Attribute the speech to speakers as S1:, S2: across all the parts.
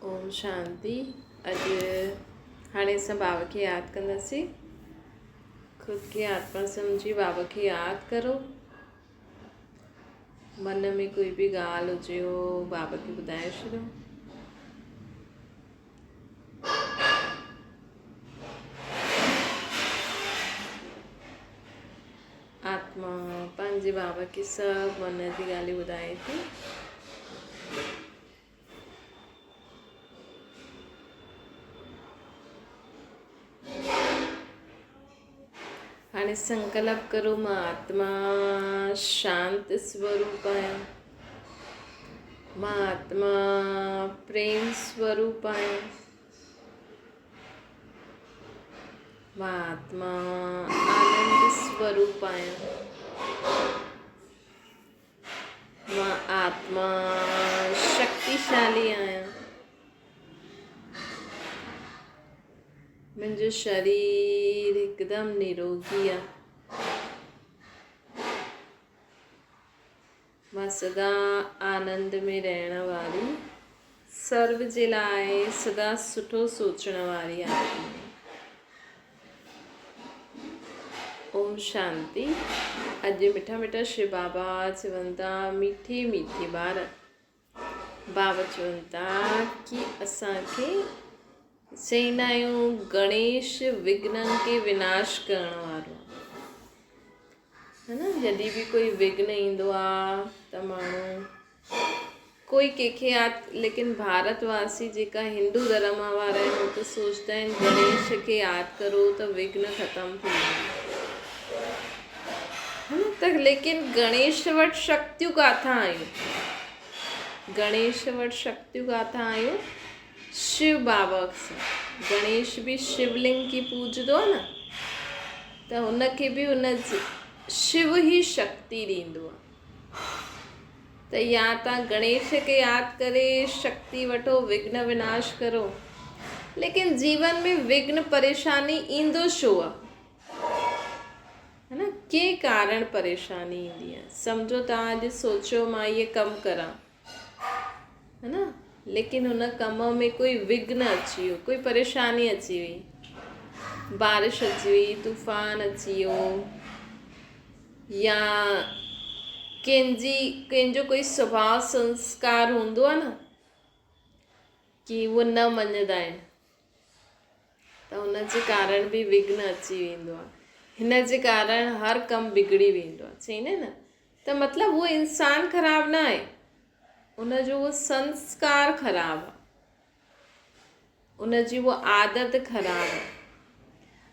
S1: ओम शांति। अॼु हाणे असां बाबा खे यादि कंदासीं। ख़ुदि खे आत्मा सम्झी बाबा खे यादि करो। मन में कोई बि ॻाल्हि हुजे हो बाबा खे ॿुधाए छॾियो। आत्मा पंहिंजे बाबा खे सभु मन जी ॻाल्हियूं ॿुधाए थी। हाणे संकल्प करो, मां आत्मा शांत स्वरूप आहियां। मां आत्मा प्रेम स्वरूप आहियां। मां आत्मा आनंद स्वरूप आहियां। मां आत्मा शक्तिशाली आहियां। मुंहिंजो शरीर हिकदमि निरोगी आहे। मां सदा आनंद में रहण वारी, सर्व जे लाइ सदा सुठो सोचण वारी आहियां। ओम शांति। अॼु मिठा मिठा शिव बाबा चवनि था, मीठे मीठे ॿार। बाबा चवनि था कि असांखे चईंदा आहियूं गणेश विघ्ननि खे विनाश करण वारो है न। जॾहिं बि कोई विघ्न ईंदो आहे त माण्हू कोई कंहिंखे यादि, लेकिन भारतवासी जेका हिंदू धर्म वारा आहिनि उहो त सोचंदा आहिनि गणेश खे यादि करो त विघ्न ख़तमु थी वेंदा त। लेकिन गणेश वटि शक्तियूं किथां आहियूं? गणेश वटि शक्तियूं किथां आहियूं? शिव बाबा सां। गणेश बि शिवलिंग खे पूजदो आहे न, त हुनखे बि हुन शिव ई शक्ति ॾींदो आहे। त या तव्हां गणेश खे यादि करे शक्ति वठो, विघ्न विनाश करो। लेकिन जीवन में विघ्न परेशानी ईंदो छो आहे? है न, के कारण परेशानी ईंदी आहे? सम्झो तव्हां अॼु सोचियो मां इहे कमु करा, है न, लेकिन हुन कम में कोई विघ्न अची वियो, कोई परेशानी अची वई, बारिश अची वई, तूफ़ान अची वियो, या कंहिंजो कोई स्वभाव संस्कार हूंदो आहे न कि उहे न मञंदा आहिनि, त हुनजे कारण बि विघ्न अची वेंदो आहे। हिन जे कारण हर कमु बिगड़ी वेंदो आहे। चईंदा न, त मतिलबु उहो इंसानु ख़राबु न आहे, उनजो उहो संस्कार ख़राबु आहे, उनजी उहा आदत ख़राबु आहे।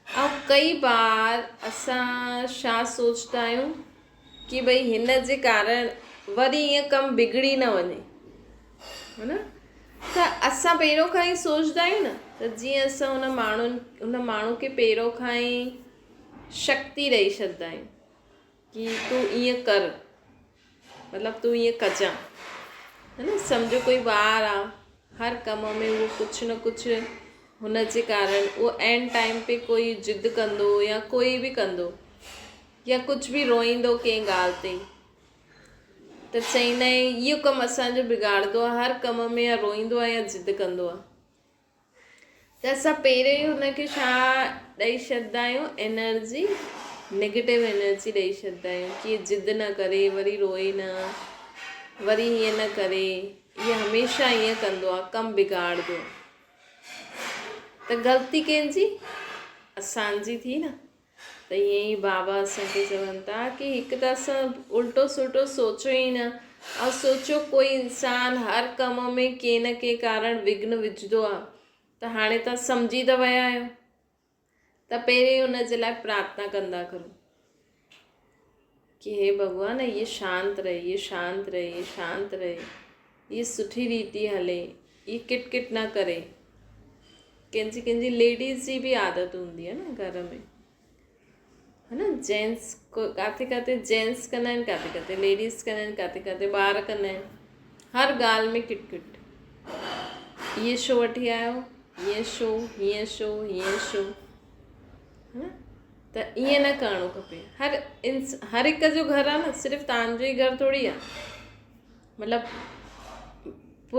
S1: ऐं कई बार असां छा सोचंदा आहियूं कि भई हिन जे कारण वरी ईअं कमु बिगड़ी न वञे, है न। त असां पहिरियों खां ई सोचंदा आहियूं न, त जीअं असां हुन माण्हू खे पहिरियों खां ई शक्ति ॾेई छॾंदा आहियूं कि तूं ईअं कर, मतिलबु तूं ईअं कजां, है न। सम्झो कोई ॿार आहे, हर कम में उहो कुझु न कुझु हुन जे कारण उहो एंड टाइम पे कोई ज़िद कंदो या कोई बि कंदो, या कुझु बि रोईंदो कंहिं ॻाल्हि ते, त चईंदा आहिनि इहो कमु असांजो बिगाड़ंदो आहे, हर कम में या रोईंदो आहे या ज़िद कंदो आहे। त असां पहिरियों ई हुनखे छा ॾेई छॾंदा आहियूं? एनर्जी, नेगेटिव एनर्जी ॾेई छॾंदा आहियूं कि ज़िद न करे, वरी रोए न, वरी हीअं न करे, इहो हमेशह ईअं कंदो आहे, कमु बिगाड़ंदो। त ग़लती कंहिंजी? असांजी थी न। त ईअं ई बाबा असांखे चवनि था कि हिकु त असां उल्टो सुल्टो सोचो ई न, ऐं सोचो कोई इंसानु हर कम में के न के कारण विघ्न विझंदो आहे, त हाणे तव्हां सम्झी त विया आहियो, त पहिरीं हुन जे लाइ प्रार्थना कंदा करो कि हे भॻवान, ये शांत रहे, ये शांत रहे, ये शांत रहे, ये सुठी रीति हले, ये किट किट न करे। कंहिंजी लेडीज़ जी बि आदत हूंदी आहे न घर में, है न। जेंट्स को किथे किथे जेंट्स कंदा आहिनि, किथे किथे लेडीज़ कंदा आहिनि, किथे किथे ॿार कंदा आहिनि, हर ॻाल्हि में किट किट, इहे छो वठी आयो, हीअं छो, हीअं छो, हीअं छो, है न। त ईअं न करिणो खपे। हर हिक जो घर आहे न, सिर्फ़ु तव्हांजो ई घर थोरी आहे। मतिलबु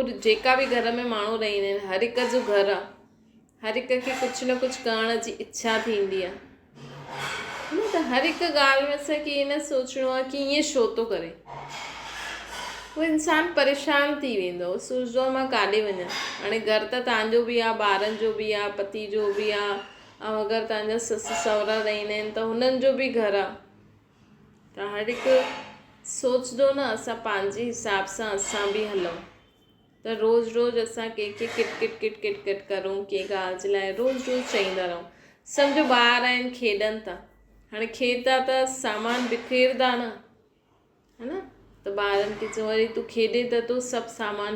S1: जेका बि घर में माण्हू रहंदा आहिनि, हर हिक जो घरु आहे, हर हिक खे कुझु न कुझु करण जी इच्छा थींदी आहे न। त हर हिकु ॻाल्हि में असांखे ईअं न सोचणो आहे की ईअं छो थो करे, उहो इंसानु परेशान थी वेंदो, सोचंदो आहे मां काॾे वञा। हाणे घरु त तव्हांजो बि आहे, ॿारनि जो बि आहे, पति जो बि आहे, ऐं अगरि तव्हांजा ससु सहुरा रहंदा आहिनि त हुननि जो बि घरु आहे। त हर हिकु सोचंदो न असां पंहिंजे हिसाब सां असां बि हलूं। त रोज़ु रोज़ु असां कंहिंखे किट किट करूं, कंहिं ॻाल्हि जे लाइ रोज़ु रोज़ु चईंदा रहूं। सम्झो ॿार आहिनि, खेॾनि था, हाणे खेॾंदा त सामान बिखेरंदा न, है न। त ॿारनि खे चओ वरी तूं खेॾे त तूं सभु सामान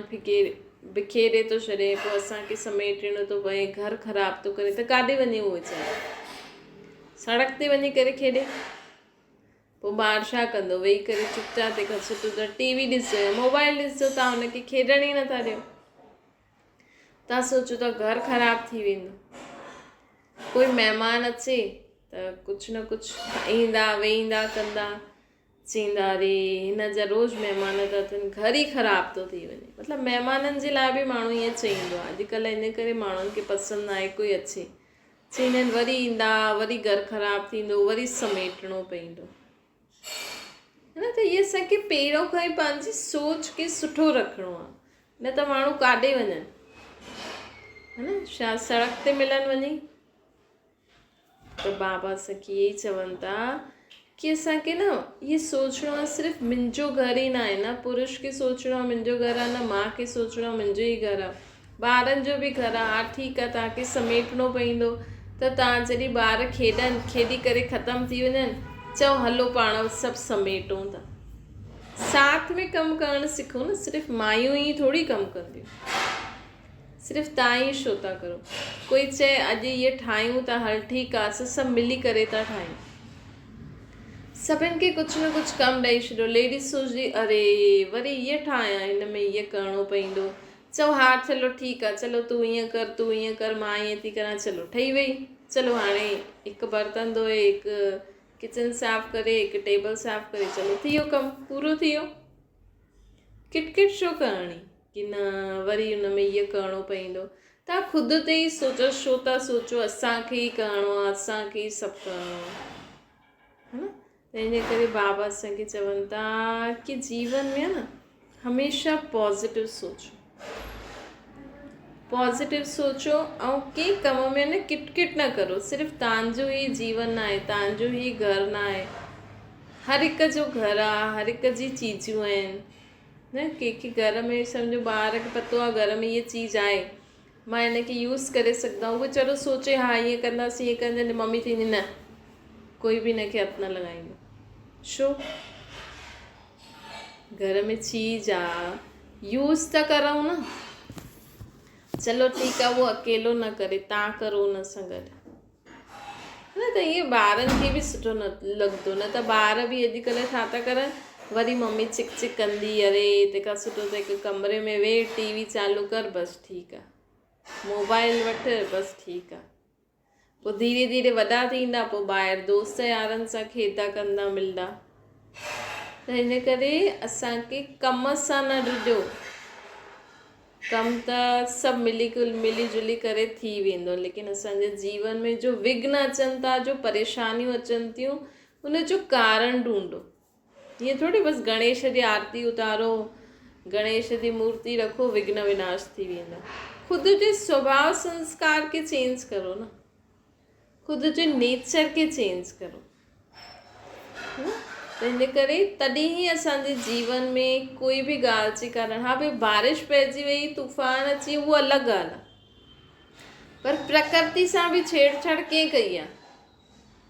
S1: बिखेरे थो छॾे, पोइ असांखे समेटणो थो पए, घरु ख़राबु थो करे, त काॾे वञे उहो वीचारो? सड़क ते वञी करे खेॾे। पोइ ॿार छा कंदो? वेही करे चुपचाप तंहिंखां सुठो त टीवी ॾिसो या मोबाइल ॾिसो, तव्हां हुनखे खेॾण ई नथा ॾियो। तव्हां सोचो था घरु ख़राबु थी वेंदो। कोई महिमान अचे त कुझु न कुझु खाईंदा वेहींदा कंदा, चईंदा अरे हिन जा रोज़ु महिमान था अचनि, घर ई ख़राबु थो थी वञे। मतिलबु महिमाननि जे लाइ बि माण्हू ईअं चईंदो आहे। अॼुकल्ह इन करे माण्हुनि खे पसंदि न आहे कोई अचे, चईंदा आहिनि वरी ईंदा, वरी घरु ख़राबु थींदो, वरी समेटणो पवंदो, है न। त इहे असांखे पहिरों खां ई पंहिंजी सोच खे सुठो रखिणो आहे, न त माण्हू काॾे वञनि, है न। छा सड़क ते मिलनि वञी? त बाबा असांखे इहे ई चवनि था कि असांखे न इहे सोचणो आहे, सिर्फ़ु मुंहिंजो घर ई न आहे, न पुरुष खे सोचणो आहे मुंहिंजो घरु आहे, न माउ खे सोचणो आहे मुंहिंजो ई घरु आहे, ॿारनि जो बि घरु आहे। हा ठीकु आहे, तव्हांखे समेटणो पवंदो, त तव्हां जॾहिं ॿार खेॾी करे ख़तमु थी वञनि, चओ हलो पाण सभु समेटूं था। साथ में कमु करणु सिखो न, सिर्फ़ु मायूं ई थोरी कमु कंदियूं, सिर्फ़ु तव्हां ई छो था करो। कोई चए अॼु इहे ठाहियूं था, हल ठीकु आहे, असां सभु मिली करे था ठाहियूं। सभिनि खे कुझु न कुझु कमु ॾेई छॾियो। लेडीज़ सोचदी अरे वरी इहे ठाहियां, हिन में इहे करिणो पवंदो, चओ हा चलो ठीकु आहे, चलो तूं ईअं कर मां ईअं थी करां, चलो ठही वई। चलो हाणे हिकु बर्तन धोए, हिकु किचन साफ़ु करे, हिकु टेबल साफ़ु करे, चलो थी वियो कमु, पूरो थी वियो। किट छो करणी कि न वरी हुन में इहो करिणो पवंदो? तव्हां ख़ुदि ते ई सोचो, छो था सोचो असांखे ई करिणो आहे, असांखे ई सभु करिणो आहे, है न। त इन करे बाबा असांखे चवनि था कि जीवन में न हमेशह पॉज़िटिव सोचो, पॉज़िटिव सोचो, ऐं कंहिं कम में न किट न करो। सिर्फ़ु तव्हांजो ई जीवन आहे, तव्हांजो ई घरु न आहे, हर हिक जो घरु आहे, हर हिक जी चीजूं आहिनि न। कंहिंखे घर में सम्झो ॿार खे पतो आहे घर में इहा चीज़ आहे, मां हिनखे यूज़ करे सघंदा आहियूं, उहो चलो सोचे हा ईअं कंदासीं, ईअं कंदे, मम्मी थींदी न कोई बि हिनखे हथु न लॻाईंदो। छो? घर में चीज़ आहे, यूज़ त करूं न। चलो ठीकु आहे, उहो अकेलो न करे, तव्हां करो हुन सां गॾु, न। त ईअं ॿारनि खे बि सुठो न लॻंदो, न त ॿार बि अॼुकल्ह छा था करनि, वरी मम्मी चिक कंदी, अरे तंहिंखां सुठो त हिकु कमरे में वेह, टीवी चालू कर, बसि ठीकु आहे, मोबाइल वठि, बसि ठीकु आहे। पोइ धीरे धीरे वॾा थींदा, पोइ ॿाहिरि दोस्त यारनि सां खेॾंदा कंदा मिलंदा। त हिन करे असांखे कम सां न ॾिजो, कमु त सभु मिली जुली करे थी वेंदो, लेकिन असांजे जीवन में जो विघ्न अचनि था, जो परेशानियूं अचनि थियूं, उन जो कारण ढूंढो। ईअं थोरी बसि गणेश जी आरती उतारो, गणेश जी मूर्ति रखो, विघ्न विनाश थी वेंदा। ख़ुदि जे स्वभाव संस्कार खे चेंज करो न, ख़ुदि जे नेचर खे चेंज करो, त हिन करे तॾहिं ई असांजे जीवन में कोई बि ॻाल्हि जे कारण, हा भई बारिश पइजी वई, तूफ़ान अची, उहो अलॻि ॻाल्हि आहे, पर प्रकृति सां बि छेड़छाड़ कंहिं कई आहे?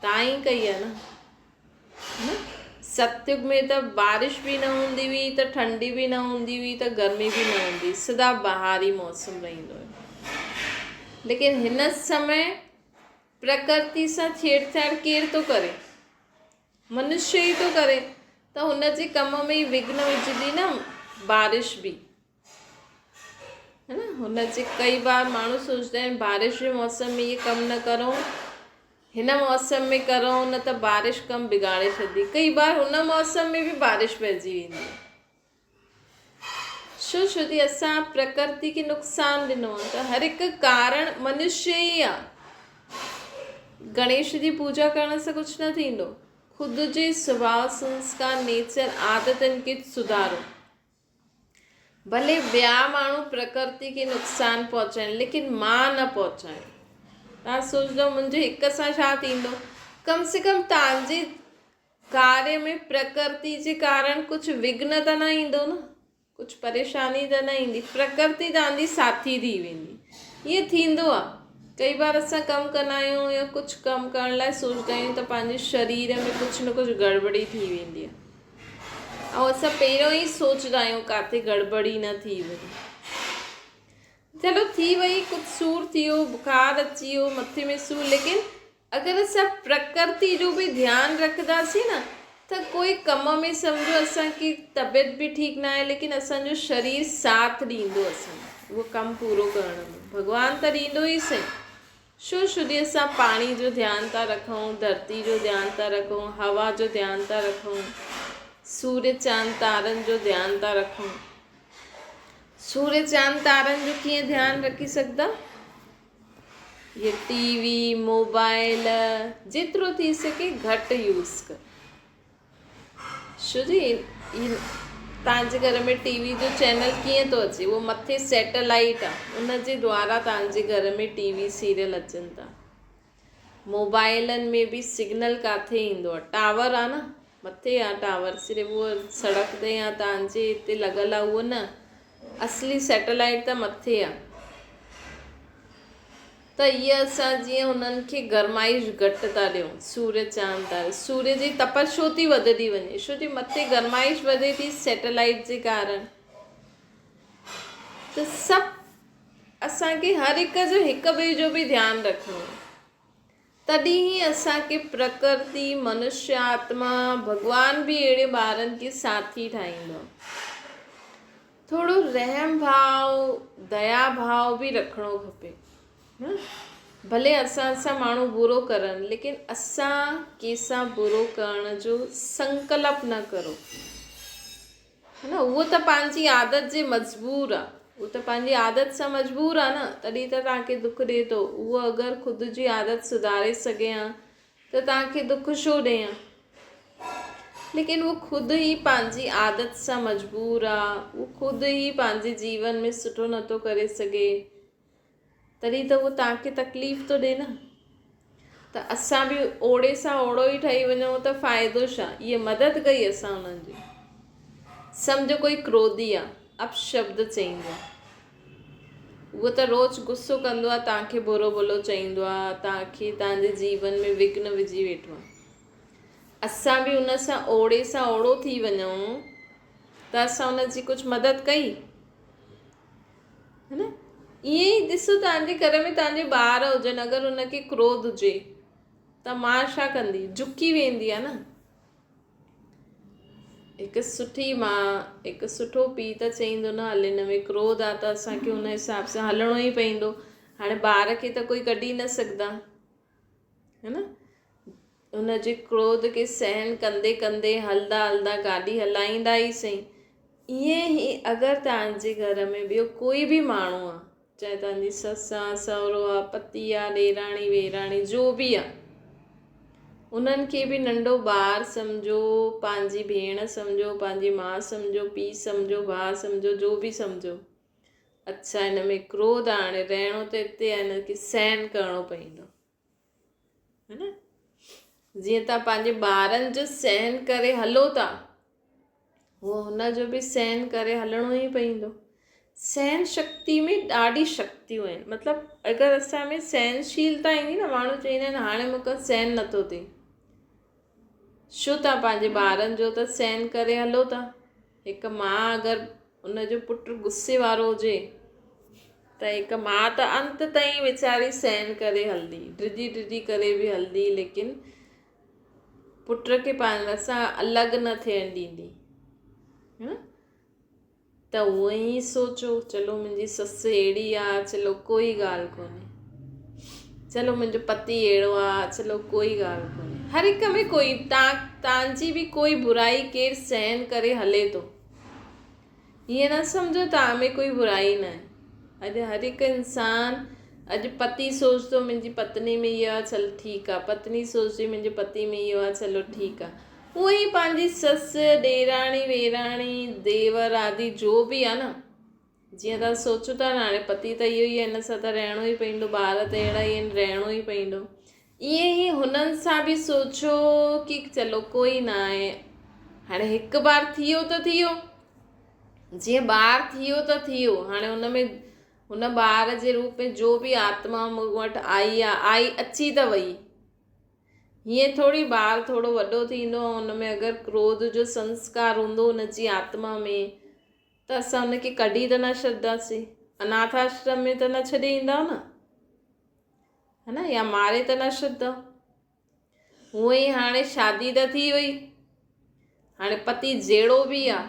S1: तव्हां ई कई आहे न। सतयुग में त बारिश बि न हूंदी हुई, त ठंडी बि न हूंदी हुई, त गर्मी बि न हूंदी, सदा बहारी मौसम रहंदो हुयो। लेकिन हिन समय प्रकृति सां छेड़छाड़ केरु थो करे? मनुष्य ई थो करे, त हुन जे कम में ई विघ्न विझंदी न बारिश बि, है न। हुन जे कई बार माण्हू सोचदा आहिनि बारिश जे मौसम में इहे कमु न करो, हिन मौसम में करो, न त बारिश कमु बिगाड़े छॾंदी। कई बार हुन मौसम में बि बारिश पइजी वेंदी, छो जी असां प्रकृति खे नुक़सान ॾिनो आहे त हर हिकु कारण मनुष्य ई आहे। गणेश जी पूजा करण सां कुझु न थींदो। ख़ुदि जे स्वभाव संस्कार नेचर आदतनि खे सुधारो। भले ॿिया माण्हू प्रकृति खे नुक़सान पहुचाइनि लेकिन मां न पहुचायां। तव्हां सोचंदो मुंहिंजे हिक सां छा थींदो? कम से कम तव्हांजे कार्य में प्रकृति जे कारण कुझु विघ्न त न ईंदो न, कुझु परेशानी त न ईंदी। प्रकृति तव्हांजी साथी थी वेंदी। ईअं थींदो आहे। कई बार असां कमु कंदा आहियूं या कुझु कमु करण लाइ सोचंदा आहियूं त पंहिंजे शरीर में कुझु न कुझु गड़बड़ी थी वेंदी आहे ऐं असां पहिरियों ई सोचंदा आहियूं किथे गड़बड़ी न थी वई। चलो थी वई, कुझु सूरु थी वियो, बुखार अची वियो, मथे में सूरु, लेकिन अगरि असां प्रकृति जो बि ध्यानु रखंदासीं न त कोई कम में सम्झो असांजी तबियत बि ठीकु न आहे लेकिन असांजो शरीर साथ ॾींदो असांजो उहो कमु पूरो करण में। भॻवानु त ॾींदो ई सही। छो जी असां पाणी जो ध्यानु था रखूं, धरती जो ध्यानु था रखूं, हवा जो ध्यानु था रखूं, सूर्य चांद तारनि जो ध्यानु था रखूं। सूर्य चांद तारनि जो कीअं ध्यानु रखी सघंदा? ये टीवी मोबाइल जेतिरो थी सके घटि यूज़ कर। छो जी तव्हांजे घर में टीवी जो चैनल कीअं थो अचे? उहो मथे सैटेलाइट आहे, उनजे द्वारा तव्हांजे घर में टीवी सीरियल अचनि था। मोबाइलनि में बि सिग्नल किथे ईंदो आहे? टावर आहे न, मथे आहे टावर, सिर्फ़ु उहो सड़क ते या तव्हांजे हिते लॻल आहे उहो न, असली सैटेलाइट त मथे आहे। त इहा असां जीअं हुननि खे गरमाइश घटि था ॾियूं। सूर्य चांद तारे, सूर्य जी तपश छो थी वधंदी वञे? छो जी मथे गरमाइश वधे थी सैटेलाइट जे कारण। त सभु असांखे हर हिक जो हिक ॿिए जो बि ध्यानु रखिणो, तॾहिं ई असांखे प्रकृति, मनुष्य आत्मा, भॻवान बि अहिड़े ॿारनि खे साथी ठाहींदो। थोरो रहम भाव, दया भाव बि रखिणो खपे। भले असां माण्हू बुरो करनि लेकिन असां कंहिंसां बुरो करण जो संकल्प न करो, है न। उहो त पंहिंजी आदत जे मजबूर आहे, उहो त पंहिंजी आदत सां मजबूर आहे न, तॾहिं त तव्हांखे दुख ॾिए थो। उहो अगरि ख़ुदि जी आदत सुधारे सघे हा त तव्हांखे दुख छो ॾिए हा? लेकिन उहो ख़ुदि ई पंहिंजी आदत सां मजबूर आहे, उहो ख़ुदि ई पंहिंजे जीवन में सुठो नथो करे सघे, तॾहिं त उहो तव्हांखे तकलीफ़ थो ॾिए न। त असां बि ओड़े सां ओड़ो ई ठही वञूं त फ़ाइदो छा? इहे मदद कई असां उन्हनि जी। सम्झो कोई क्रोधी आहे, अपशब्द चईंदो आहे, उहो त रोज़ु गुस्सो कंदो आहे, तव्हांखे बुरो भलो चईंदो आहे, तव्हांखे तव्हांजे जीवन में विघ्न विझी वेठो आहे। असां बि उन सां ओड़ो थी वञूं त असां उनजी कुझु मदद कई, है न। ईअं ई ॾिसो, तव्हांजे घर में तव्हांजे ॿार हुजनि, अगरि उनखे क्रोध हुजे त मां छा कंदी? झुकी वेंदी आहे न। हिकु सुठी मां, हिकु सुठो पीउ त चईंदो न हल हिन में क्रोध आहे त असांखे हुन हिसाब सां हलणो ई पवंदो। हाणे ॿार खे त कोई कढी न सघंदा, है न। हुनजे क्रोध खे सहन कंदे कंदे हलंदा हलंदा गाॾी हलाईंदा ई सही। ईअं ई अगरि तव्हांजे घर में ॿियो कोई बि माण्हू आहे, चाहे तव्हांजी ससु आहे, सहुरो आहे, पति आहे, ॾेराणी वेराणी, जो बि आहे, उन्हनि खे बि नंढो ॿारु सम्झो, पंहिंजी भेण सम्झो, पंहिंजी माउ सम्झो, पीउ सम्झो, भाउ सम्झो, जो बि सम्झो। अच्छा हिन में क्रोध आहे, हाणे रहणो त हिते आहे, हिनखे सहन करिणो पवंदो, है न। जीअं तव्हां पंहिंजे ॿारनि जो सहन करे हलो था, उहो हुनजो बि सहन करे हलणो ई पवंदो। सहन शक्ति में ॾाढी शक्तियूं आहिनि। मतिलबु अगरि असां में सहनशीलता ईंदी न, माण्हू चवंदा आहिनि हाणे मूंखे सहन नथो थिए, छो तव्हां पंहिंजे ॿारनि जो त सहन करे हलो था। हिकु माउ अगरि उनजो पुटु गुस्से वारो हुजे त हिकु माउ त अंत ताईं वीचारी सहन करे हलंदी, ड्रिजी करे बि हलंदी, लेकिन पुट खे पाण सां अलॻि न थियणु ॾींदी, है न। त उअं ई सोचो, चलो मुंहिंजी ससु अहिड़ी आहे, चलो कोई ॻाल्हि कोन्हे, चलो मुंहिंजो पति अहिड़ो आहे, चलो कोई ॻाल्हि कोन्हे। हर हिक में कोई तव्हांजी बि कोई बुराई केरु सहन करे हले थो। ईअं न सम्झो तव्हां में कोई बुराई न आहे। अॼु हर हिकु इंसान, अॼु पति सोचंदो मुंहिंजी पत्नी में इहो आहे, चल ठीकु आहे, पत्नी सोचंदी मुंहिंजे पति में इहो आहे, चलो ठीकु आहे। उहो ई पंहिंजी ससु, ॾेराणी, वेराणी, देवर आदि जो बि आहे न, जीअं तव्हां सोचो था न, हाणे पति त इहो ई आहे, हिन सां त रहणो ई पवंदो, ॿार त अहिड़ा ई आहिनि, रहणो ई पवंदो। ईअं ई हुननि सां बि सोचो कि चलो कोई न आहे, हाणे हिकु बार थी वियो त थी वियो, जीअं ॿार थी वियो त थी वियो। हाणे हुन ॿार जे रूप में जो बि आत्मा मूं वटि आई अची त वई। हीअं थोरी ॿार थोरो वॾो थींदो, हुन में अगरि क्रोध जो संस्कार हूंदो हुनजी आत्मा में, त असां हुनखे कढी त न छॾंदासीं, अनाथ आश्रम में त न छॾे ईंदा न, है न, या मारे त न छॾंदा। हूअं ई हाणे शादी त थी वई, हाणे पति जहिड़ो बि आहे,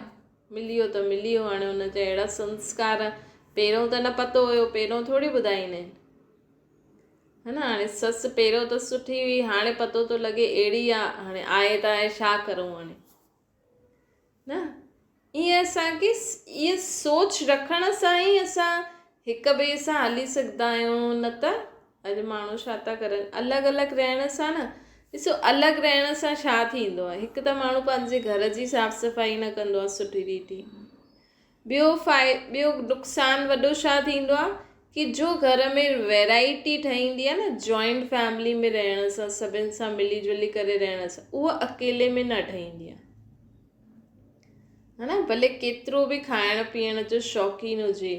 S1: मिली वियो त मिली वियो। हाणे हुनजा अहिड़ा संस्कार पहिरियों त न पतो हुयो, पहिरियों थोरी ॿुधाईंदा आहिनि, है न। हाणे ससु पहिरियों त सुठी हुई, हाणे पतो थो लॻे अहिड़ी आहे, हाणे आहे त आहे, छा करूं हाणे, न। ईअं असांखे इहा सोच रखण सां ई असां हिक ॿिए सां हली सघंदा आहियूं। न त अॼु माण्हू छा था करनि, अलॻि अलॻि रहण सां न, ॾिसो अलॻि रहण सां छा थींदो आहे, हिकु त माण्हू पंहिंजे घर जी साफ़ सफ़ाई न कंदो आहे सुठी रीति, ॿियो नुक़सानु वॾो छा थींदो आहे कि जो घर में वैराइटी ठहींदी आहे न, जॉइंट फैमिली में रहण सां, सभिनि सां मिली जुली करे रहण सां, उहा अकेले में न ठहींदी आहे, है न। भले केतिरो बि खाइण पीअण जो शौक़ीन हुजे,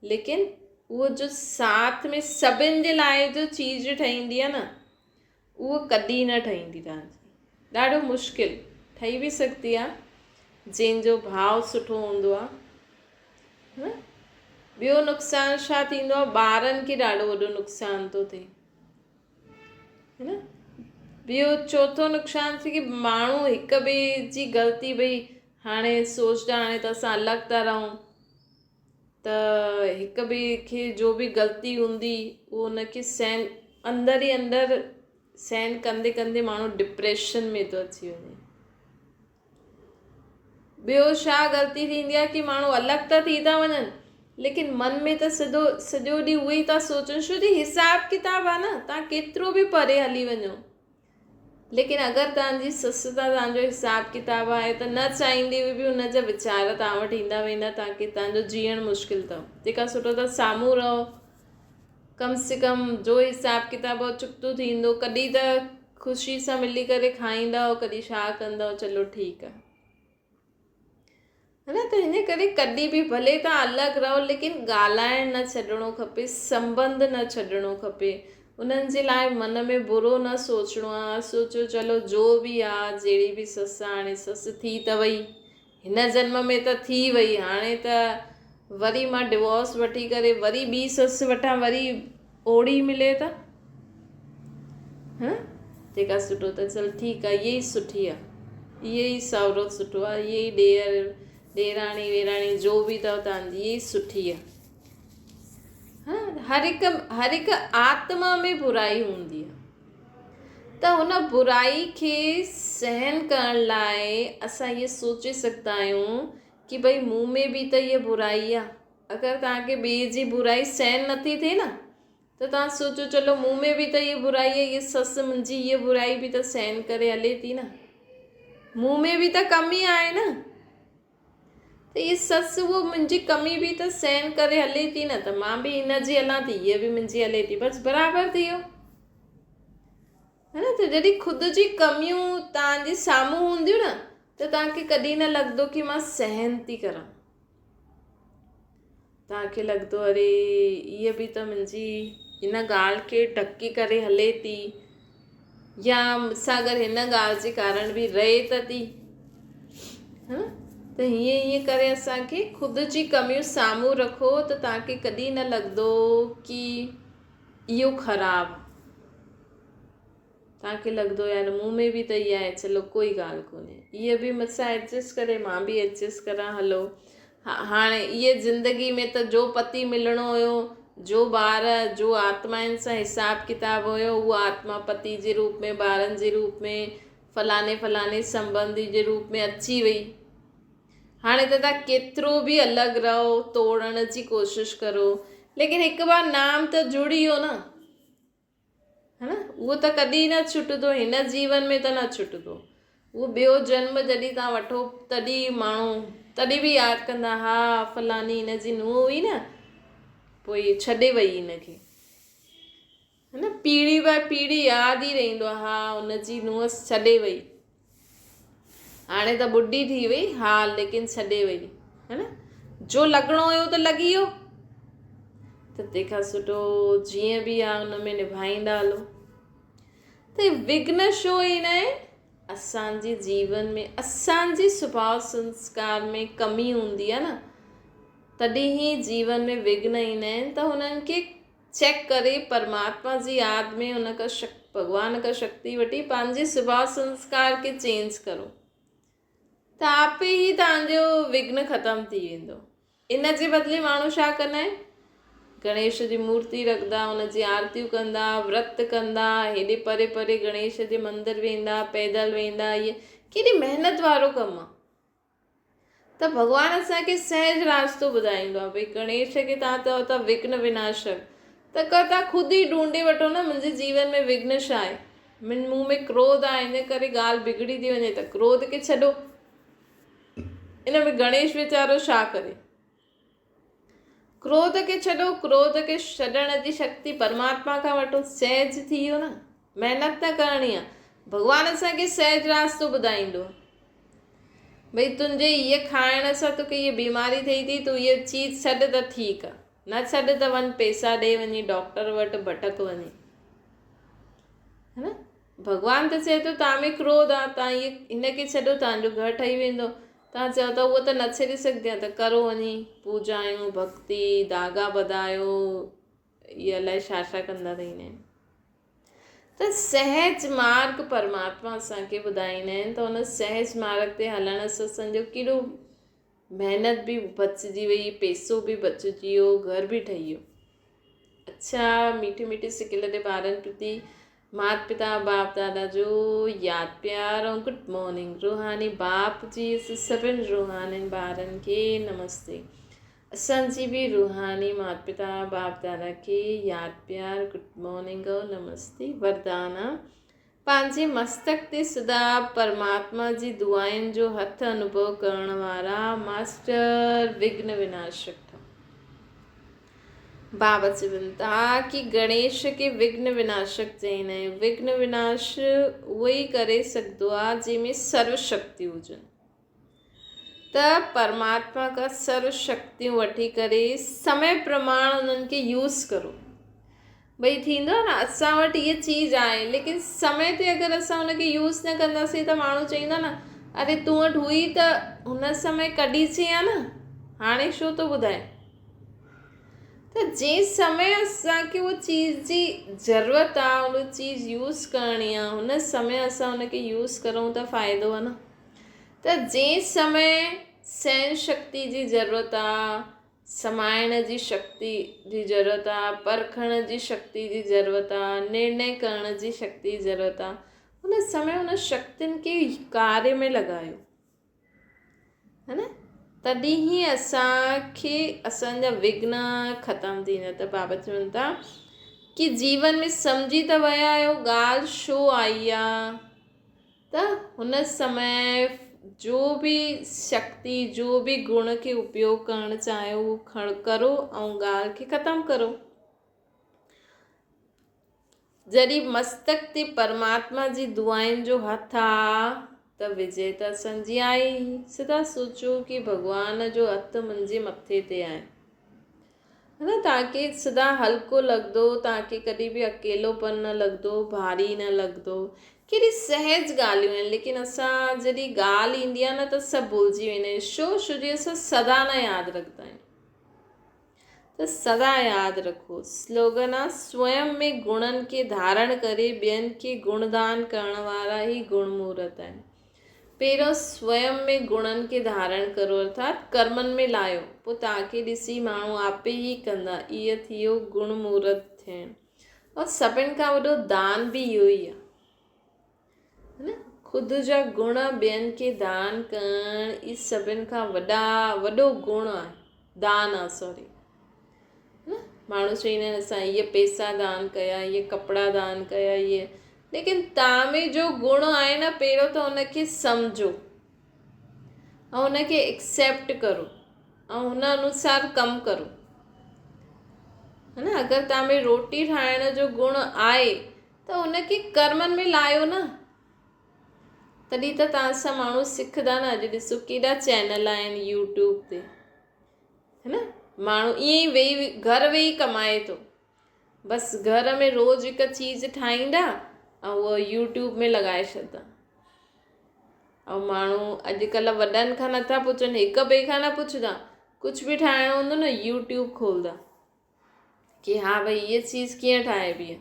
S1: लेकिन उहो जो साथ में सभिनि जे लाइ जो चीज़ ठहींदी आहे न, उहो कॾहिं न ठहींदी तव्हांजी। ॾाढो मुश्किल ठही बि सघंदी आहे जंहिंजो भाव सुठो हूंदो आहे, है न। ॿियो नुक़सानु छा थींदो आहे, ॿारनि खे ॾाढो वॾो नुक़सानु थो थिए, है न। ॿियो चौथो नुक़सानु थी कि माण्हू हिक ॿिए जी ग़लती, भई हाणे सोचदा हाणे त असां अलॻि था रहूं, त हिक ॿिए खे जो बि ग़लती हूंदी उहो हुनखे अंदरि ई अंदरि सहन कंदे कंदे माण्हू डिप्रेशन में थो अची वञे। ॿियो छा ग़लती थींदी आहे कि माण्हू अलॻि त थी था वञनि, लेकिन मन में त सॼो ॾींहुं उहो ई था सोचनि, छो जो हिसाब किताब आहे न, तव्हां केतिरो बि परे हली वञो, लेकिन अगरि तव्हांजी ससु सां तव्हांजो हिसाब किताब आहे त न चाहींदे हुए बि हुनजा वीचार तव्हां वटि ईंदा वेंदा, तव्हांखे तव्हांजो जीअणु मुश्किल अथव। तंहिंखां सुठो त साम्हूं रहो, कम से कम जो हिसाब किताब चुकतो थींदो, कॾहिं त ख़ुशी सां मिली करे खाईंदव, कॾहिं छा कंदव, चलो ठीकु आहे, है न। त हिन करे कॾहिं बि भले तव्हां अलॻि रहो, लेकिन ॻाल्हाइण न छॾिणो खपे, संबंध न छॾिणो खपे, उन्हनि जे लाइ मन में बुरो न सोचिणो आहे। सोचो चलो जो बि आहे, जहिड़ी बि ससु, हाणे ससु थी त वई, हिन जन्म में त थी वई, हाणे त वरी मां डिवोर्स वठी करे वरी ॿी ससु वटां वरी ओड़ी मिले त, हा, तंहिंखां सुठो त चल ठीकु आहे, इहा ई सुठी आहे, इहा ई साहुरो सुठो आहे, इहा ई ॾेराणी वेराणी जो बि अथव तव्हांजी, इहा ई सुठी आहे। हर हिकु आत्मा में बुराई हूंदी आहे, त हुन बुराई खे सहन करण लाइ असां इहे सोचे सघंदा आहियूं कि भई मूं में बि त इहा बुराई आहे। अगरि तव्हांखे ॿिए जी बुराई सहन नथी थिए न, त तव्हां सोचो चलो मूं में बि त इहा बुराई आहे, इहा ससु मुंहिंजी इहा बुराई बि त सहन करे हले थी न, मूं में बि त कमी आहे न, त इहा ससु उहो मुंहिंजी कमी बि त सहन करे हले थी न, त मां बि हिन जी हलां थी, हीअ बि मुंहिंजी हले थी, बसि बराबरि थी वियो, है न। त जॾहिं ख़ुदि जी कमियूं तव्हांजे साम्हूं हूंदियूं न, त तव्हांखे कॾहिं न लॻंदो कि मां सहन थी करां, तव्हांखे लॻंदो अरे हीअ बि त मुंहिंजी हिन ॻाल्हि खे ढकी करे हले थी, या मूंसां अगरि हिन ॻाल्हि जे कारण बि रहे त थी, है न। त हीअं करे असांखे ख़ुदि जी कमियूं साम्हूं रखो, त तव्हांखे कॾहिं न लॻंदो कि इहो ख़राबु, तव्हांखे लॻंदो यार मूं में बि त इहा आहे, चलो कोई ॻाल्हि कोन्हे, इहा बि मूंसां एडजस्ट करे, मां बि एडजस्ट करां, हलो। हाणे इहे ज़िंदगी में त जो पति मिलणो हुयो, जो ॿार, जो आत्माउनि सां हिसाब किताब हुयो, उहा आत्मा पति जे रूप में, ॿारनि जे रूप में, फलाने फलाने संबंधी जे रूप में अची वई। हाणे त तव्हां केतिरो बि अलॻि रहो, तोड़ण जी कोशिशि करो, लेकिन हिकु बार नाम त जुड़ी वियो न, है न। उहो त कॾहिं न छुटंदो, हिन जीवन में त न छुटंदो। उहो ॿियो जन्म जॾहिं तव्हां वठो तॾहिं माण्हू तॾहिं बि यादि कंदा, हा फलानी हिन जी नुंहुं हुई न, पोइ इहे छॾे वई हिनखे, है न। पीढ़ी बाय पीढ़ी यादि ई रहंदो आहे, हा हुनजी नुंहुं छॾे वई, हाणे त ॿुढी थी वई, हा लेकिन छॾे वई, है न। जो लॻणो हुयो त लॻी वियो, त तंहिंखां सुठो जीअं बि आहे हुन में निभाईंदा हलो। त विघ्न छो ईंदा आहिनि? असांजे जीवन में, असांजे सुभाउ संस्कार में कमी हूंदी आहे न, तॾहिं ई जीवन में विघ्न ईंदा आहिनि। त हुननि खे चेक करे परमात्मा जी यादि में हुन खां भॻवान खां शक्ति वठी पंहिंजे सुभाउ संस्कार खे चेंज करो, त आपे ई तव्हांजो विघ्न ख़तमु थी वेंदो। इन जे बदिले माण्हू छा कंदा आहिनि? गणेश जी मूर्ति रखंदा, हुनजी आरतियूं कंदा, व्रत कंदा, हेॾे परे परे गणेश जे मंदरु वेंदा, पैदल वेंदा, इहे केॾी महिनत वारो कमु आहे। त भॻवानु असांखे सहज रास्तो ॿुधाईंदो आहे, भई गणेश खे तव्हां चओ था विघ्न विनाशक, त तव्हां ख़ुदि ई ढूंढे वठो न, मुंहिंजे जीवन में विघ्न छा आहे। मूं में क्रोध आहे, इन करे ॻाल्हि बिगड़ी थी वञे, त क्रोध खे छॾो। इन में गणेश वीचारो छा करे? क्रोध खे छॾो, क्रोध खे छॾण जी शक्ति परमात्मा खां वठो, सहज थी वियो न। महिनत न करणी आहे, भॻवानु असांखे सहज रास्तो ॿुधाईंदो। भई तुंहिंजे इहे खाइण सां तोखे इहा बीमारी थिए थी, तूं इहा चीज़ छॾ त ठीकु आहे, न छॾ त वञ पैसा ॾे, वञी डॉक्टर वटि भटक वञे, है न। भॻवानु त चए थो तव्हां में क्रोध आहे, तव्हां इहे हिनखे छॾो, तव्हांजो घरु ठही वेंदो। तव्हां चओ था उहो त न छॾे सघंदी आहे, त करो वञी पूजायूं, भक्ति, धागा ॿधायो, इहे अलाए छा छा कंदा रहंदा आहिनि। त सहज मार्ग परमात्मा असांखे ॿुधाईंदा आहिनि, त हुन सहज मार्ग ते हलण सां असांजो केॾो महिनत बि बचिजी वई, पैसो बि बचिजी वियो, घर बि ठही वियो। अच्छा, मीठे मीठे सिकिल जे ॿारनि प्रति माता पिता बाप दादा जो यादि प्यार ऐं गुड मॉर्निंग। रूहानी बाप जी सभिनि रूहानी ॿारनि खे नमस्ते। असांजी बि रूहानी माता पिता बाप दादा खे यादि प्यार गुड मॉर्निंग ऐं नमस्ते। वरदान पंहिंजे मस्तक ते सदा परमात्मा जी दुआनि जो हथ अनुभव करण वारा मास्टर विघ्न विनाशक। बाबा चवनि था कि गणेश खे विघ्न विनाशक चवंदा आहियूं। विघ्न विनाश उहो ई करे सघंदो आहे जंहिंमें सर्व शक्ति हुजनि। त परमात्मा खां सर्व शक्तियूं वठी करे समय प्रमाण उन्हनि खे यूज़ करो। भई थींदो आहे न, असां वटि इहा चीज़ आहे, लेकिन समय ते अगरि असां हुनखे यूज़ न कंदासीं त माण्हू चवंदा न, अरे तूं वटि हुई त हुन समय कढीची आहे न, हाणे छो थो ॿुधाए। त जंहिं समय असांखे उहा चीज़ जी ज़रूरत आहे, उन चीज़ यूज़ करणी आहे, हुन समय असां हुनखे यूज़ करूं त फ़ाइदो आहे न। त जंहिं समय सहन शक्ति जी ज़रूरत आहे, समाइण जी शक्ति जी ज़रूरत आहे, परखण जी शक्ति जी ज़रूरत आहे, निर्णय करण जी शक्ति जी ज़रूरत आहे, हुन समय हुन शक्तियुनि खे कार्य में लॻायो, है न। तॾहिं ई असांखे असांजा विघ्न ख़तमु थींदा। त बाबा चवनि था कि जीवन में सम्झी त विया आहियो ॻाल्हि छो आई आहे, त हुन समय जो बि शक्ति, जो बि गुण खे उपयोग करणु चाहियो उहो करो ऐं ॻाल्हि खे ख़तमु करो। जॾहिं मस्तक ते परमात्मा जी दुआनि जो हथ आहे त विजय त असांजी आहे। सदा सोचो कि भॻवान जो हथु मुंहिंजे मथे ते आहे, है न। तव्हांखे सदा हल्को लॻंदो, तव्हांखे कॾहिं बि अकेलोपन न लॻंदो, भारी न लॻंदो। केॾी सहज ॻाल्हियूं आहिनि, लेकिन असां जॾहिं ॻाल्हि ईंदी आहे न त सभु भुलिजी वेंदा आहियूं। छो जो असां सदा न यादि रखंदा आहियूं। त सदा यादि रखो, स्लोगन आहे स्वयं में गुणनि खे धारण करे ॿियनि खे गुणदान करण वारा ई गुणमूर्त आहिनि। पहिरियों स्वयं में गुणनि खे धारण करो, अर्थात कर्मनि में लायो, पोइ तव्हांखे ॾिसी माण्हू आपे ई कंदा। इहो थी वियो गुणमूर्त थियणु। और सभिनि खां वॾो दान बि इहो ई आहे, है न। ख़ुदि जा गुण ॿियनि खे दान करणु ई सभिनि खां वॾो गुण आहे, दान आहे सॉरी। माण्हू चईंदा आहिनि असां इहे पैसा दान कया, इहे कपिड़ा दान कया, इहे, लेकिन तव्हां में जो गुण आहे न, पहिरियों त हुनखे सम्झो ऐं हुनखे एक्सेप्ट करो ऐं हुन अनुसार कमु करो, है न। अगरि तव्हां में रोटी ठाहिण जो गुण आहे त हुनखे कर्मनि में लायो न, तॾहिं त तव्हां सां माण्हू सिखंदा न। अॼु ॾिसो केॾा चैनल आहिनि यूट्यूब ते, है न। माण्हू ईअं ई वेही घर वेही कमाए थो, बसि घर में रोज़ु हिकु चीज़ ठाहींदा ऐं उहा यूट्यूब में लॻाए छॾंदा। ऐं माण्हू अॼुकल्ह वॾनि खां नथा पुछनि, हिक ॿिए खां न पुछंदा, कुझु बि ठाहिणो हूंदो न यूट्यूब खोलंदा कि हा भई इहा चीज़ कीअं ठाहिबी आहे,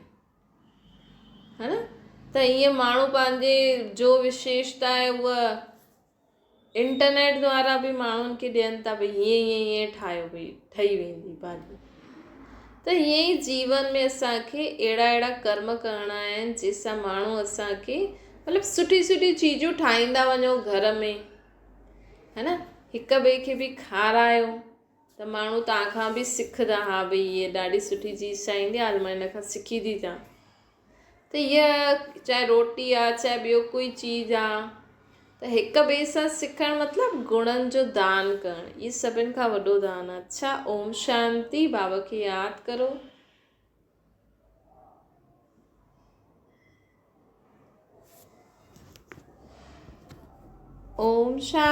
S1: है न। त ईअं माण्हू पंहिंजे जो विशेषता आहे उहा इंटरनेट द्वारा बि माण्हुनि खे ॾियनि था, भई हीअं ठाहियो, भई ठही वेंदी भाॼी। त हीअं ई जीवन में असांखे अहिड़ा कर्म करणा आहिनि जंहिंसां माण्हू असांखे मतिलबु सुठी चीजूं ठाहींदा वञो घर में, है न। हिक ॿिए खे बि खारायो त माण्हू तव्हां खां बि सिखंदा, हा भई हीअ ॾाढी सुठी चीज़ ठाहींदी आहे, मां हिन खां सिखी थी अचां। त हीअ चाहे रोटी आहे चाहे ॿियो कोई चीज़ आहे, त हिक ॿिए सां सिखणु मतिलबु गुणनि जो दान करणु, इहो सभिनि खां वॾो दान आहे। अच्छा, ओम शांति। बाबा खे यादि करो। ओम शांति।